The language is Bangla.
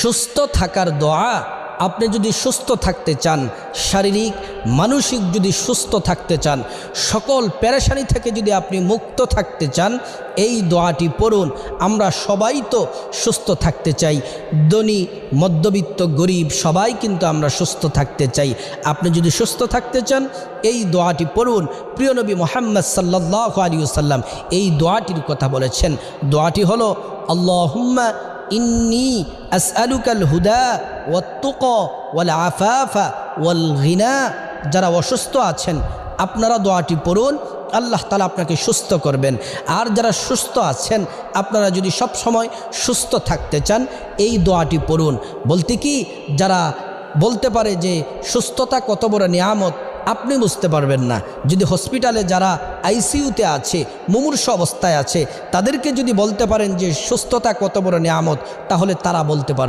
সুস্থ থাকার দোয়া। আপনি যদি সুস্থ থাকতে চান, শারীরিক মানসিক যদি সুস্থ থাকতে চান, সকল পেরেশানি থেকে যদি আপনি মুক্ত থাকতে চান, এই দোয়াটি পড়ুন। আমরা সবাই তো সুস্থ থাকতে চাই, ধনী মধ্যবিত্ত গরিব সবাই কিন্তু আমরা সুস্থ থাকতে চাই। আপনি যদি সুস্থ থাকতে চান এই দোয়াটি পড়ুন। প্রিয় নবী মুহাম্মদ সাল্লাল্লাহু আলাইহি ওয়াসাল্লাম এই দোয়াটির কথা বলেছেন। দোয়াটি হলো আল্লাহুম্মা ইন্নী আসআলুকাল হুদা ওয়াত-তুকা ওয়াল আফাফা ওয়াল গিনা। যারা অসুস্থ আছেন আপনারা দোয়াটি পড়ুন, আল্লাহ তাআলা আপনাকে সুস্থ করবেন। আর যারা সুস্থ আছেন আপনারা যদি সব সময় সুস্থ থাকতে চান এই দোয়াটি পড়ুন। বলতে কি, যারা বলতে পারে যে সুস্থতা কত বড় নিয়ামত আপনি বুঝতে পারবেন না। যদি হসপিটালে যারা আইসিইউতে আছে, মুমূর্ষু অবস্থায় আছে, তাদেরকে যদি বলতে পারেন যে সুস্থতা কত বড় নিয়ামত, তাহলে তারা বলতে পারবে।